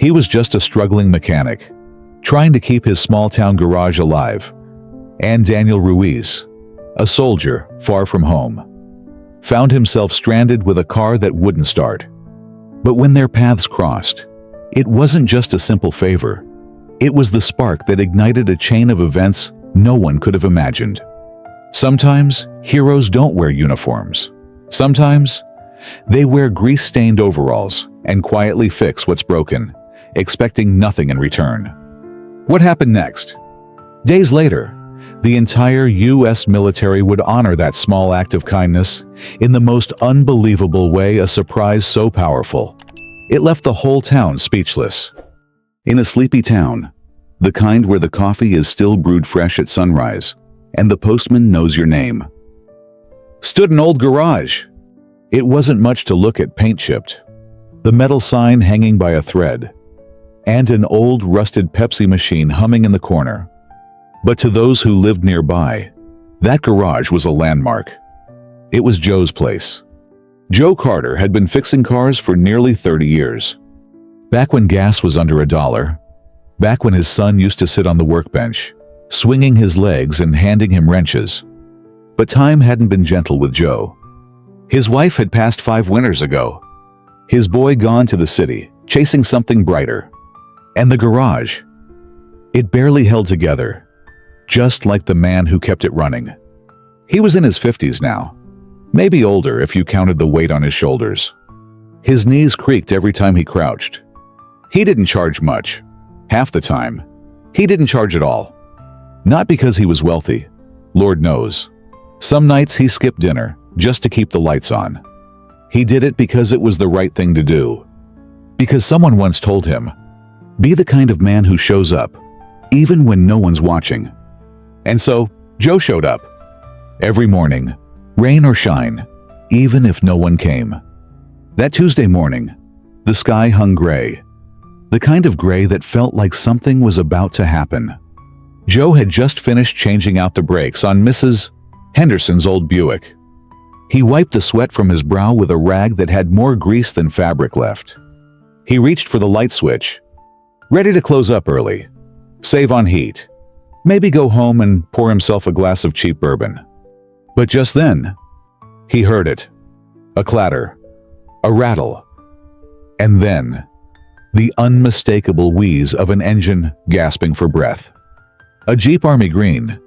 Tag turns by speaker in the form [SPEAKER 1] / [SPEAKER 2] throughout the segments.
[SPEAKER 1] He was just a struggling mechanic, trying to keep his small-town garage alive. And Daniel Ruiz, a soldier far from home, found himself stranded with a car that wouldn't start. But when their paths crossed, it wasn't just a simple favor. It was the spark that ignited a chain of events no one could have imagined. Sometimes, heroes don't wear uniforms. Sometimes, they wear grease-stained overalls and quietly fix what's broken, expecting nothing in return. What happened next? Days later, the entire U.S. military would honor that small act of kindness in the most unbelievable way, a surprise so powerful. It left the whole town speechless. In a sleepy town, the kind where the coffee is still brewed fresh at sunrise, and the postman knows your name, stood an old garage. It wasn't much to look at: paint chipped, the metal sign hanging by a thread, and an old rusted Pepsi machine humming in the corner. But to those who lived nearby, that garage was a landmark. It was Joe's place. Joe Carter had been fixing cars for nearly 30 years. Back when gas was under $1, back when his son used to sit on the workbench, swinging his legs and handing him wrenches. But time hadn't been gentle with Joe. His wife had passed 5 winters ago. His boy gone to the city, chasing something brighter. And the garage, it barely held together, just like the man who kept it running. He was in his 50s now, maybe older if you counted the weight on his shoulders. His knees creaked every time he crouched. He didn't charge much. Half the time, he didn't charge at all. Not because he was wealthy, Lord knows. Some nights he skipped dinner just to keep the lights on. He did it because it was the right thing to do. Because someone once told him, be the kind of man who shows up, even when no one's watching. And so, Joe showed up. Every morning, rain or shine, even if no one came. That Tuesday morning, the sky hung gray. The kind of gray that felt like something was about to happen. Joe had just finished changing out the brakes on Mrs. Henderson's old Buick. He wiped the sweat from his brow with a rag that had more grease than fabric left. He reached for the light switch, ready to close up early, save on heat, maybe go home and pour himself a glass of cheap bourbon. But just then, he heard it. A clatter, a rattle, and then the unmistakable wheeze of an engine gasping for breath. A Jeep Army Green,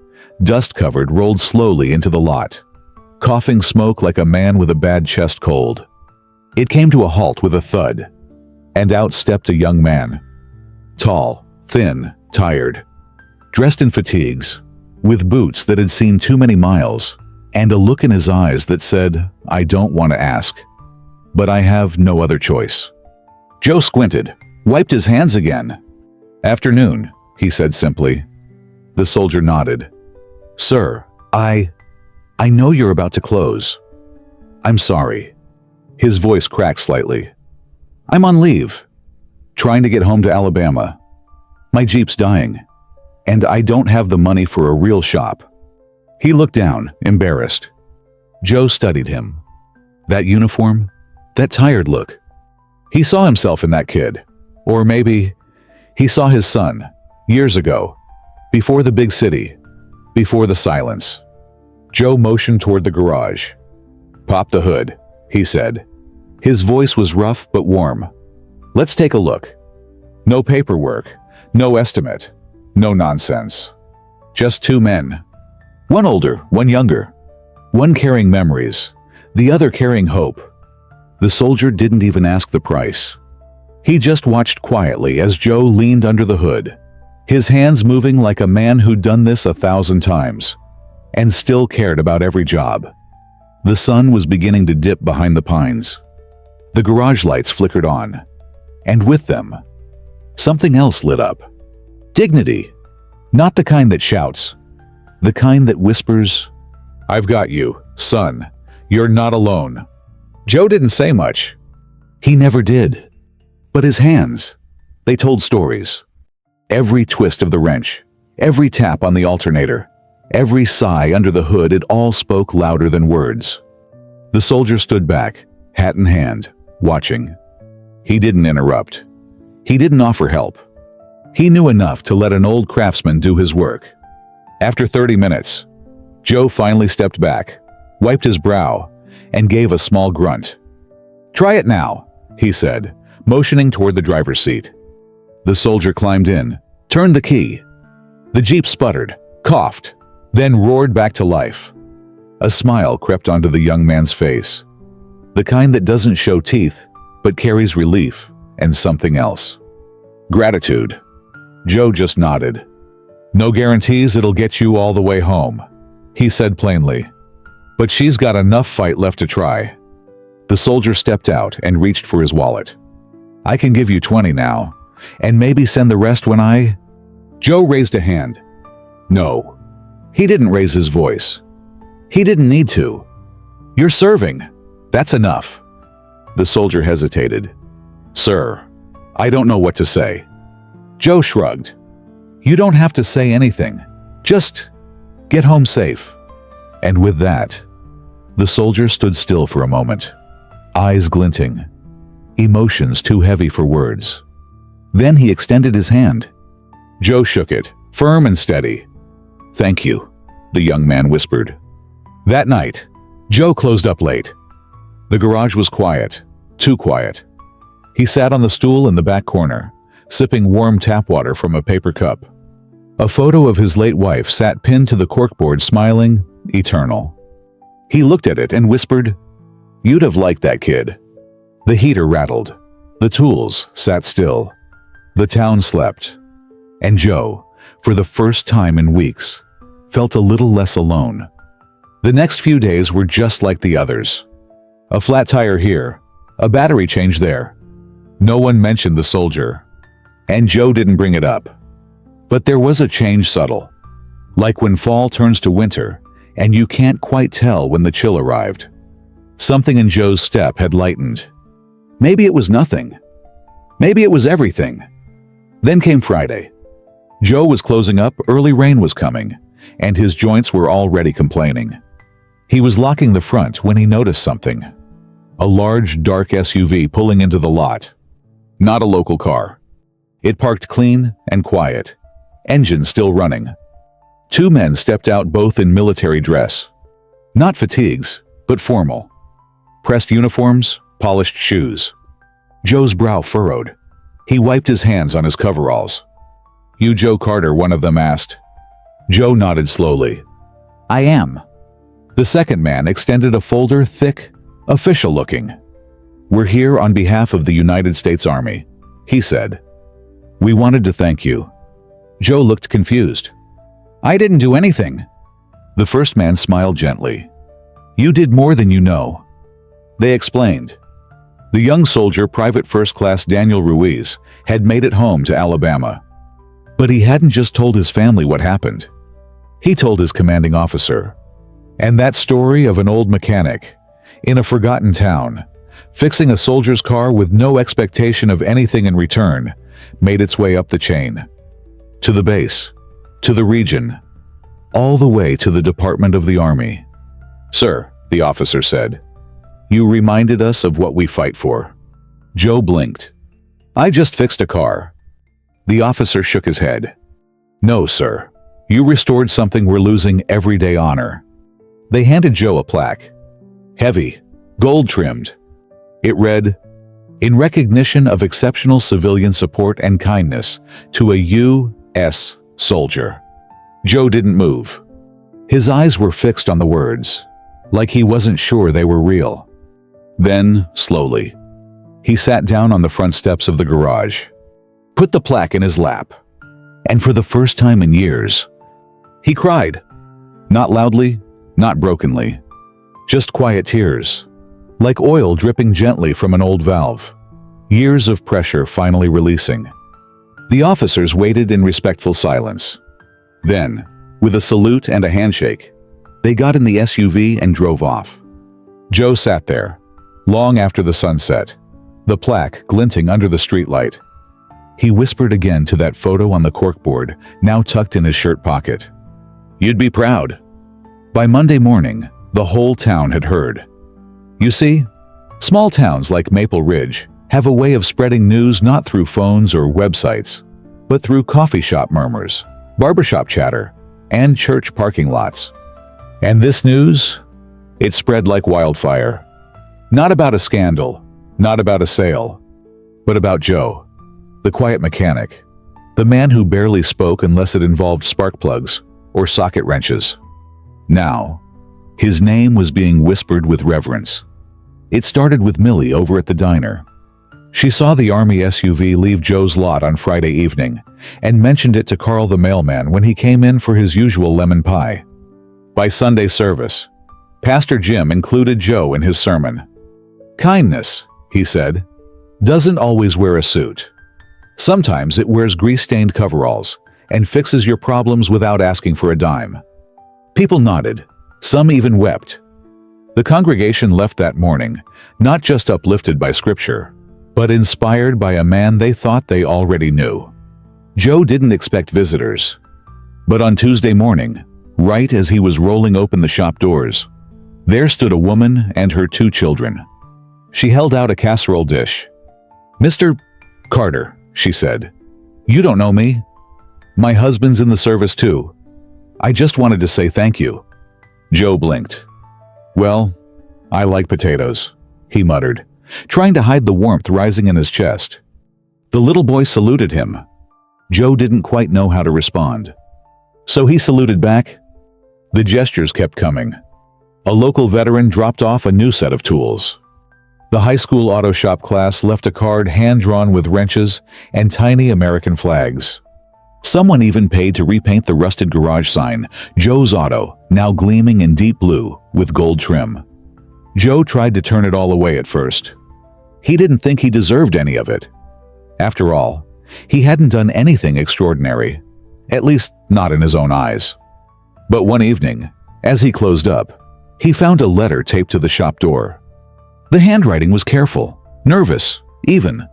[SPEAKER 1] dust-covered, rolled slowly into the lot, coughing smoke like a man with a bad chest cold. It came to a halt with a thud, and out stepped a young man. Tall, thin, tired, dressed in fatigues, with boots that had seen too many miles, and a look in his eyes that said, I don't want to ask, but I have no other choice. Joe squinted, wiped his hands again. Afternoon, he said simply. The soldier nodded. Sir, I know you're about to close. I'm sorry. His voice cracked slightly. I'm on leave, trying to get home to Alabama. My Jeep's dying, and I don't have the money for a real shop. He looked down, embarrassed. Joe studied him. That uniform, that tired look. He saw himself in that kid. Or maybe he saw his son, years ago, before the big city, before the silence. Joe motioned toward the garage. Pop the hood, he said. His voice was rough but warm. Let's take a look. No paperwork, no estimate, no nonsense. Just 2 men. One older, one younger. One carrying memories, the other carrying hope. The soldier didn't even ask the price. He just watched quietly as Joe leaned under the hood, his hands moving like a man who'd done this 1,000 times, and still cared about every job. The sun was beginning to dip behind the pines. The garage lights flickered on, and with them, something else lit up. Dignity. Not the kind that shouts, the kind that whispers, I've got you, son. You're not alone. Joe didn't say much. He never did. But his hands, they told stories. Every twist of the wrench, every tap on the alternator, every sigh under the hood, it all spoke louder than words. The soldier stood back, hat in hand, watching. He didn't interrupt. He didn't offer help. He knew enough to let an old craftsman do his work. After 30 minutes, Joe finally stepped back, wiped his brow, and gave a small grunt. "Try it now," he said, motioning toward the driver's seat. The soldier climbed in, turned the key. The Jeep sputtered, coughed, then roared back to life. A smile crept onto the young man's face, the kind that doesn't show teeth, but carries relief and something else. Gratitude. Joe just nodded. "No guarantees it'll get you all the way home," he said plainly. "But she's got enough fight left to try." The soldier stepped out and reached for his wallet. "I can give you 20 now, and maybe send the rest when I—" Joe raised a hand. No. He didn't raise his voice. He didn't need to. "You're serving. That's enough." The soldier hesitated. "Sir, I don't know what to say." Joe shrugged. "You don't have to say anything. Just get home safe." And with that, the soldier stood still for a moment, eyes glinting, emotions too heavy for words. Then he extended his hand. Joe shook it, firm and steady. "Thank you," the young man whispered. That night, Joe closed up late. The garage was quiet, too quiet. He sat on the stool in the back corner, sipping warm tap water from a paper cup. A photo of his late wife sat pinned to the corkboard, smiling, eternal. He looked at it and whispered, "You'd have liked that kid." The heater rattled. The tools sat still. The town slept. And Joe, for the first time in weeks, felt a little less alone. The next few days were just like the others. A flat tire here, a battery change there. No one mentioned the soldier, and Joe didn't bring it up. But there was a change, subtle, like when fall turns to winter and you can't quite tell when the chill arrived. Something in Joe's step had lightened. Maybe it was nothing. Maybe it was everything. Then came Friday. Joe was closing up, early rain was coming, and his joints were already complaining. He was locking the front when he noticed something. A large, dark SUV pulling into the lot. Not a local car. It parked clean and quiet, engine still running. Two men stepped out, both in military dress. Not fatigues, but formal. Pressed uniforms, polished shoes. Joe's brow furrowed. He wiped his hands on his coveralls. "You Joe Carter?" one of them asked. Joe nodded slowly. "I am." The second man extended a folder, thick, official-looking. "We're here on behalf of the United States Army," he said. "We wanted to thank you." Joe looked confused. "I didn't do anything." The first man smiled gently. "You did more than you know." They explained. The young soldier, Private First Class Daniel Ruiz, had made it home to Alabama. But he hadn't just told his family what happened. He told his commanding officer. And that story of an old mechanic, in a forgotten town, fixing a soldier's car with no expectation of anything in return, made its way up the chain. To the base, to the region, all the way to the Department of the Army. "Sir," the officer said, "you reminded us of what we fight for." Joe blinked. "I just fixed a car." The officer shook his head. "No, sir. You restored something we're losing everyday honor." They handed Joe a plaque. Heavy, gold-trimmed. It read, "In recognition of exceptional civilian support and kindness to a U.S. soldier." Joe didn't move. His eyes were fixed on the words, like he wasn't sure they were real. Then, slowly, he sat down on the front steps of the garage, put the plaque in his lap, and for the first time in years, he cried. Not loudly, not brokenly, just quiet tears, like oil dripping gently from an old valve, years of pressure finally releasing. The officers waited in respectful silence. Then, with a salute and a handshake, they got in the SUV and drove off. Joe sat there, long after the sun set, the plaque glinting under the streetlight. He whispered again to that photo on the corkboard, now tucked in his shirt pocket. "You'd be proud." By Monday morning, the whole town had heard. You see, small towns like Maple Ridge have a way of spreading news not through phones or websites, but through coffee shop murmurs, barbershop chatter, and church parking lots. And this news? It spread like wildfire. Not about a scandal, not about a sale, but about Joe, the quiet mechanic, the man who barely spoke unless it involved spark plugs or socket wrenches. Now, his name was being whispered with reverence. It started with Millie over at the diner. She saw the Army SUV leave Joe's lot on Friday evening and mentioned it to Carl the mailman when he came in for his usual lemon pie. By Sunday service, Pastor Jim included Joe in his sermon. Kindness, he said, doesn't always wear a suit. Sometimes it wears grease-stained coveralls and fixes your problems without asking for a dime. People nodded. Some even wept. The congregation left that morning, not just uplifted by Scripture, but inspired by a man they thought they already knew. Joe didn't expect visitors. But on Tuesday morning, right as he was rolling open the shop doors, there stood a woman and her 2 children. She held out a casserole dish. "Mr. Carter," she said, "you don't know me. My husband's in the service too. I just wanted to say thank you." Joe blinked. "Well, I like potatoes," he muttered, trying to hide the warmth rising in his chest. The little boy saluted him. Joe didn't quite know how to respond. So he saluted back. The gestures kept coming. A local veteran dropped off a new set of tools. The high school auto shop class left a card hand-drawn with wrenches and tiny American flags. Someone even paid to repaint the rusted garage sign, Joe's Auto, now gleaming in deep blue with gold trim. Joe tried to turn it all away at first. He didn't think he deserved any of it. After all, he hadn't done anything extraordinary, at least not in his own eyes. But one evening, as he closed up, he found a letter taped to the shop door. The handwriting was careful, nervous, even.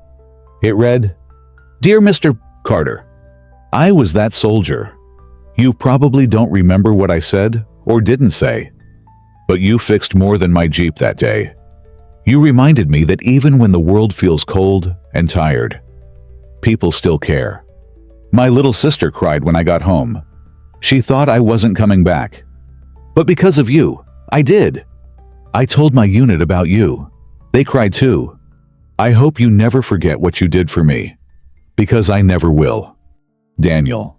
[SPEAKER 1] It read, "Dear Mr. Carter, I was that soldier. You probably don't remember what I said or didn't say, but you fixed more than my Jeep that day. You reminded me that even when the world feels cold and tired, people still care. My little sister cried when I got home. She thought I wasn't coming back. But because of you, I did. I told my unit about you. They cried too. I hope you never forget what you did for me, because I never will. Daniel."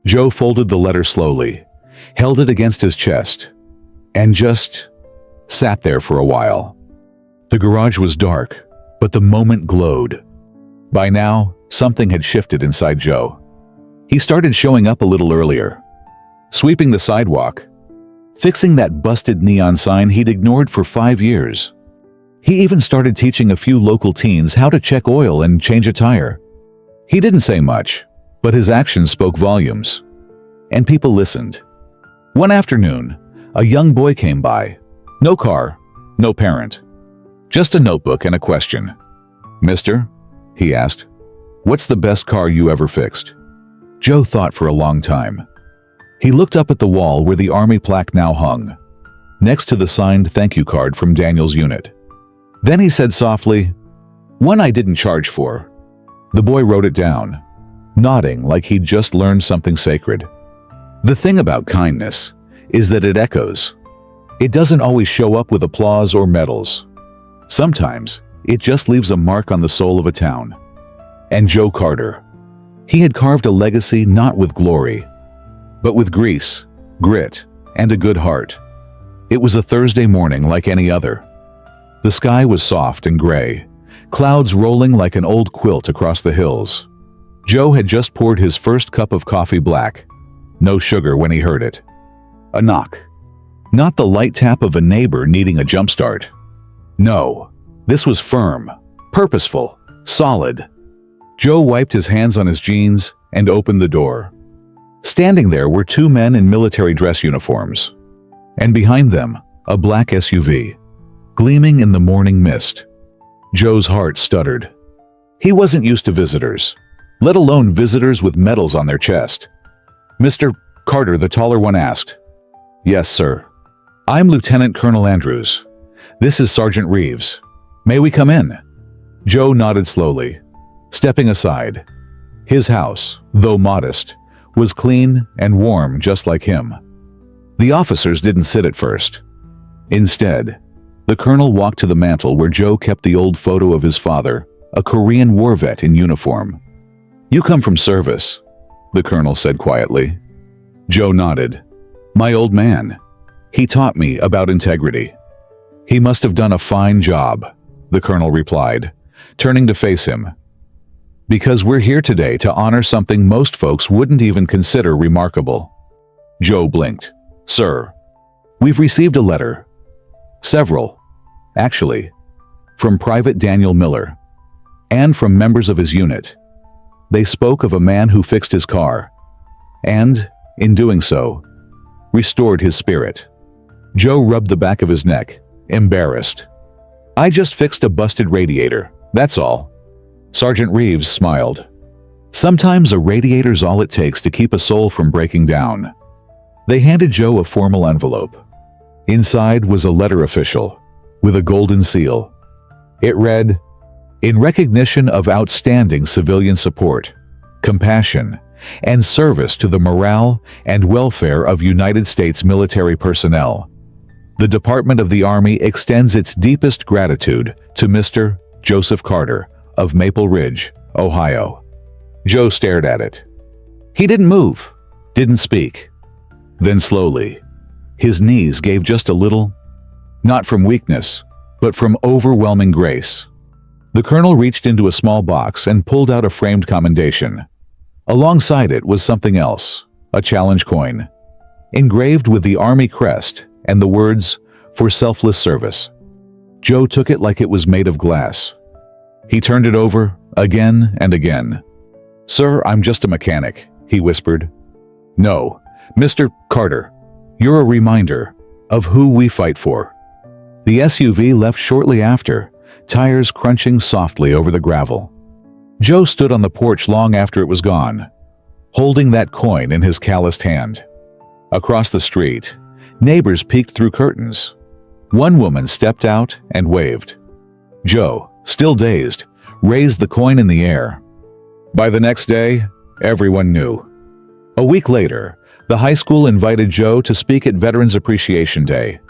[SPEAKER 1] Joe folded the letter slowly, held it against his chest, and just sat there for a while. The garage was dark, but the moment glowed. By now, something had shifted inside Joe. He started showing up a little earlier, sweeping the sidewalk, fixing that busted neon sign he'd ignored for 5 years. He even started teaching a few local teens how to check oil and change a tire. He didn't say much, but his actions spoke volumes. And people listened. One afternoon, a young boy came by. No car, no parent. Just a notebook and a question. "Mister," he asked, "what's the best car you ever fixed?" Joe thought for a long time. He looked up at the wall where the Army plaque now hung, next to the signed thank you card from Daniel's unit. Then he said softly, "One I didn't charge for." The boy wrote it down, nodding like he'd just learned something sacred. The thing about kindness is that it echoes. It doesn't always show up with applause or medals. Sometimes, it just leaves a mark on the soul of a town. And Joe Carter, he had carved a legacy not with glory, but with grease, grit, and a good heart. It was a Thursday morning like any other. The sky was soft and gray, clouds rolling like an old quilt across the hills. Joe had just poured his first cup of coffee black, no sugar when he heard it. A knock. Not the light tap of a neighbor needing a jumpstart. No, this was firm, purposeful, solid. Joe wiped his hands on his jeans and opened the door. Standing there were 2 men in military dress uniforms, and behind them, a black SUV, gleaming in the morning mist. Joe's heart stuttered. He wasn't used to visitors, let alone visitors with medals on their chest. "Mr. Carter," the taller one asked. "Yes, sir. I'm Lieutenant Colonel Andrews. This is Sergeant Reeves. May we come in?" Joe nodded slowly, stepping aside. His house, though modest, was clean and warm just like him. The officers didn't sit at first. Instead, the colonel walked to the mantel where Joe kept the old photo of his father, a Korean war vet in uniform. "You come from service," the colonel said quietly. Joe nodded. "My old man. He taught me about integrity." "He must have done a fine job," the colonel replied, turning to face him. "Because we're here today to honor something most folks wouldn't even consider remarkable." Joe blinked. "Sir, we've received a letter. Several, actually, from Private Daniel Miller, and from members of his unit. They spoke of a man who fixed his car, and, in doing so, restored his spirit." Joe rubbed the back of his neck, embarrassed. "I just fixed a busted radiator, that's all." Sergeant Reeves smiled. "Sometimes a radiator's all it takes to keep a soul from breaking down." They handed Joe a formal envelope. Inside was a letter official, with a golden seal. It read, "In recognition of outstanding civilian support, compassion, and service to the morale and welfare of United States military personnel, the Department of the Army extends its deepest gratitude to Mr. Joseph Carter of Maple Ridge, Ohio." Joe stared at it. He didn't move, didn't speak. Then slowly, his knees gave just a little, not from weakness, but from overwhelming grace. The colonel reached into a small box and pulled out a framed commendation. Alongside it was something else, a challenge coin, engraved with the Army crest and the words, "For selfless service." Joe took it like it was made of glass. He turned it over, again and again. "Sir, I'm just a mechanic," he whispered. "No, Mr. Carter, you're a reminder of who we fight for." The SUV left shortly after, tires crunching softly over the gravel. Joe stood on the porch long after it was gone, holding that coin in his calloused hand. Across the street, neighbors peeked through curtains. One woman stepped out and waved. Joe, still dazed, raised the coin in the air. By the next day, everyone knew. A week later, the high school invited Joe to speak at Veterans Appreciation Day.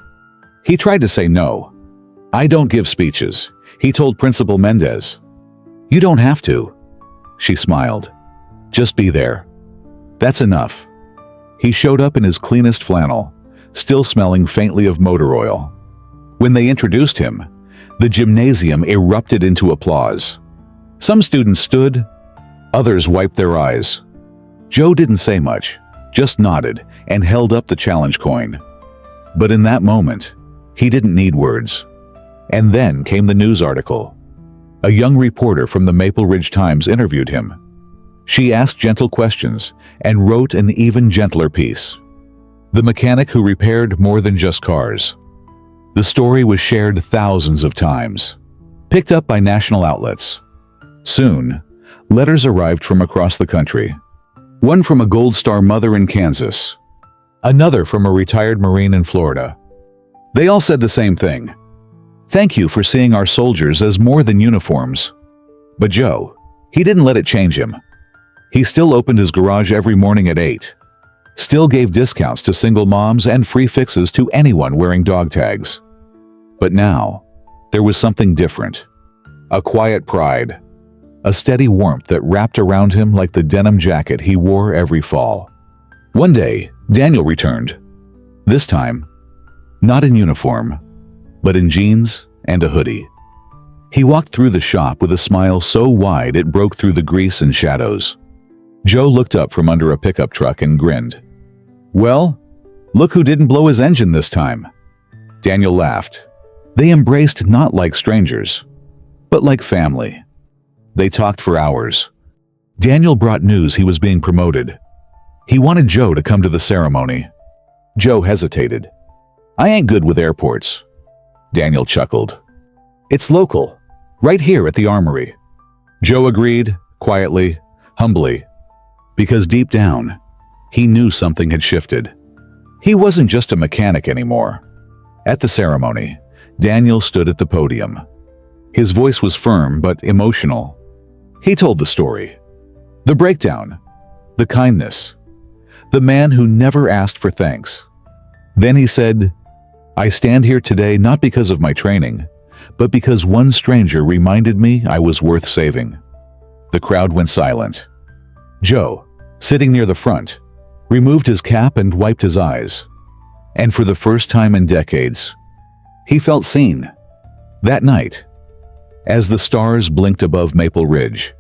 [SPEAKER 1] He tried to say no. "I don't give speeches," he told Principal Mendez. "You don't have to," she smiled. "Just be there. That's enough." He showed up in his cleanest flannel, still smelling faintly of motor oil. When they introduced him, the gymnasium erupted into applause. Some students stood, others wiped their eyes. Joe didn't say much, just nodded and held up the challenge coin. But in that moment, he didn't need words. And then came the news article. A young reporter from the Maple Ridge Times interviewed him. She asked gentle questions and wrote an even gentler piece. The mechanic who repaired more than just cars. The story was shared thousands of times, picked up by national outlets. Soon, letters arrived from across the country. One from a Gold Star mother in Kansas, another from a retired Marine in Florida. They all said the same thing. "Thank you for seeing our soldiers as more than uniforms." But Joe, he didn't let it change him. He still opened his garage every morning at 8. Still gave discounts to single moms and free fixes to anyone wearing dog tags. But now, there was something different. A quiet pride. A steady warmth that wrapped around him like the denim jacket he wore every fall. One day, Daniel returned. This time, not in uniform, but in jeans and a hoodie. He walked through the shop with a smile so wide it broke through the grease and shadows. Joe looked up from under a pickup truck and grinned. "Well, look who didn't blow his engine this time." Daniel laughed. They embraced not like strangers, but like family. They talked for hours. Daniel brought news he was being promoted. He wanted Joe to come to the ceremony. Joe hesitated. "I ain't good with airports." Daniel chuckled. "It's local, right here at the armory." Joe agreed, quietly, humbly, because deep down, he knew something had shifted. He wasn't just a mechanic anymore. At the ceremony, Daniel stood at the podium. His voice was firm but emotional. He told the story. The breakdown. The kindness. The man who never asked for thanks. Then he said, "I stand here today not because of my training, but because one stranger reminded me I was worth saving." The crowd went silent. Joe, sitting near the front, removed his cap and wiped his eyes. And for the first time in decades, he felt seen. That night, as the stars blinked above Maple Ridge,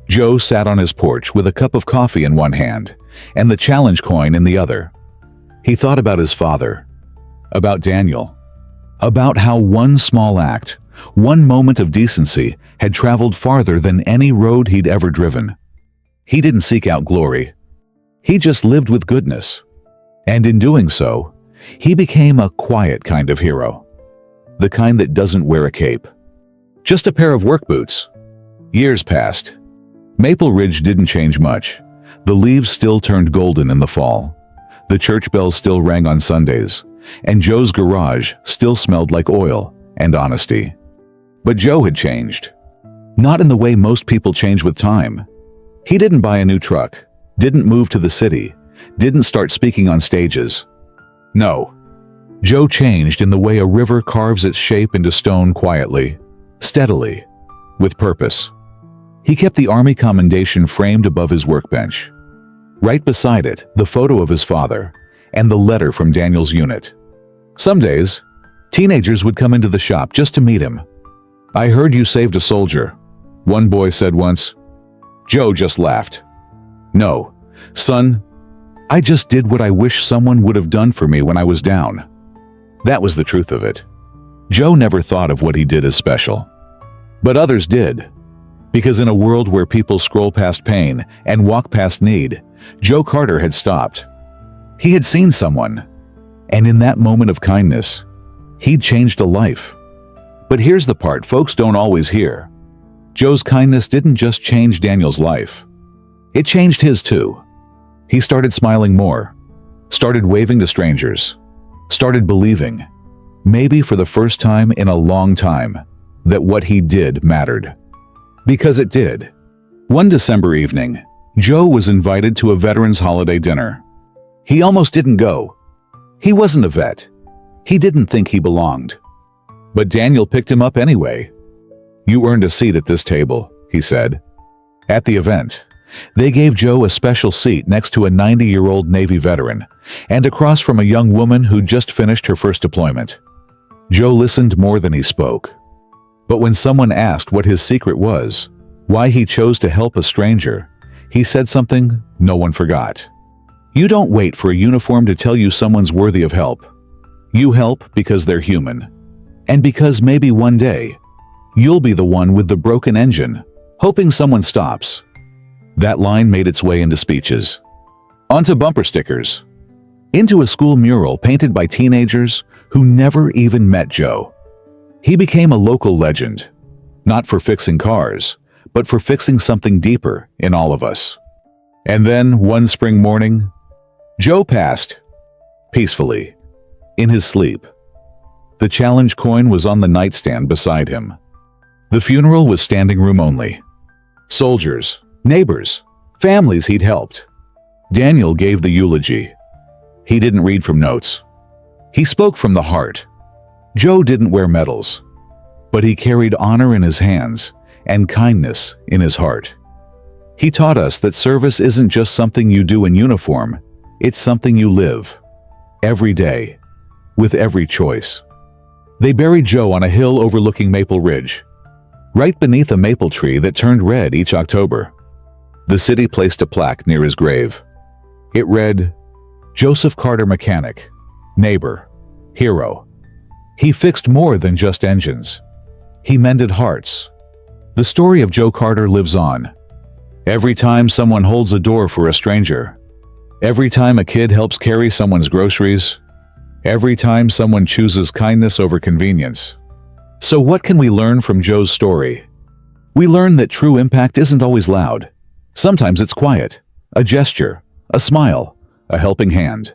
[SPEAKER 1] Joe sat on his porch with a cup of coffee in one hand and the challenge coin in the other. He thought about his father, about Daniel, about how one small act, one moment of decency had traveled farther than any road he'd ever driven. He didn't seek out glory. He just lived with goodness. And in doing so, he became a quiet kind of hero. The kind that doesn't wear a cape. Just a pair of work boots. Years passed. Maple Ridge didn't change much. The leaves still turned golden in the fall. The church bells still rang on Sundays, and Joe's garage still smelled like oil and honesty. But Joe had changed. Not in the way most people change with time. He didn't buy a new truck, didn't move to the city, didn't start speaking on stages. No. Joe changed in the way a river carves its shape into stone quietly, steadily, with purpose. He kept the Army commendation framed above his workbench. Right beside it, the photo of his father and the letter from Daniel's unit. Some days, teenagers would come into the shop just to meet him. "I heard you saved a soldier," one boy said once. Joe just laughed. "No, son, I just did what I wish someone would have done for me when I was down." That was the truth of it. Joe never thought of what he did as special. But others did. Because in a world where people scroll past pain and walk past need, Joe Carter had stopped. He had seen someone, and in that moment of kindness, he'd changed a life. But here's the part folks don't always hear. Joe's kindness didn't just change Daniel's life. It changed his too. He started smiling more, started waving to strangers, started believing, maybe for the first time in a long time, that what he did mattered. Because it did. One December evening, Joe was invited to a veterans' holiday dinner. He almost didn't go. He wasn't a vet. He didn't think he belonged. But Daniel picked him up anyway. "You earned a seat at this table," he said. At the event, they gave Joe a special seat next to a 90-year-old Navy veteran and across from a young woman who'd just finished her first deployment. Joe listened more than he spoke. But when someone asked what his secret was, why he chose to help a stranger, he said something no one forgot. You don't wait for a uniform to tell you someone's worthy of help. You help because they're human. And because maybe one day, you'll be the one with the broken engine, hoping someone stops. That line made its way into speeches, onto bumper stickers, into a school mural painted by teenagers who never even met Joe. He became a local legend, not for fixing cars, but for fixing something deeper in all of us. And then, one spring morning, Joe passed, peacefully, in his sleep. The challenge coin was on the nightstand beside him. The funeral was standing room only. Soldiers, neighbors, families he'd helped. Daniel gave the eulogy. He didn't read from notes. He spoke from the heart. Joe didn't wear medals, but he carried honor in his hands and kindness in his heart. He taught us that service isn't just something you do in uniform, it's something you live, every day, with every choice. They buried Joe on a hill overlooking Maple Ridge, right beneath a maple tree that turned red each October. The city placed a plaque near his grave. It read, "Joseph Carter Mechanic, Neighbor, Hero." He fixed more than just engines. He mended hearts. The story of Joe Carter lives on. Every time someone holds a door for a stranger, every time a kid helps carry someone's groceries, every time someone chooses kindness over convenience. So what can we learn from Joe's story? We learn that true impact isn't always loud. Sometimes it's quiet, a gesture, a smile, a helping hand.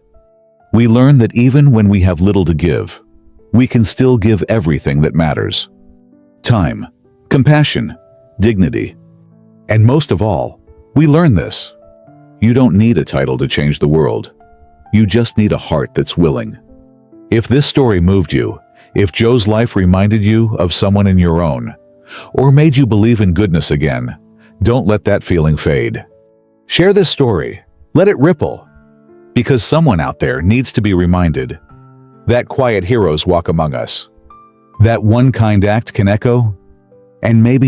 [SPEAKER 1] We learn that even when we have little to give, we can still give everything that matters. time, compassion, dignity. And most of all, we learn this. You don't need a title to change the world. You just need a heart that's willing. If this story moved you, if Joe's life reminded you of someone in your own, or made you believe in goodness again, don't let that feeling fade. Share this story. Let it ripple. Because someone out there needs to be reminded that quiet heroes walk among us. That one kind act can echo, and maybe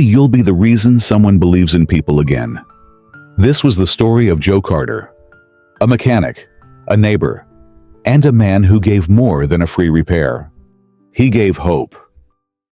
[SPEAKER 1] you'll be the reason someone believes in people again. This was the story of Joe Carter, a mechanic, a neighbor, and a man who gave more than a free repair. He gave hope.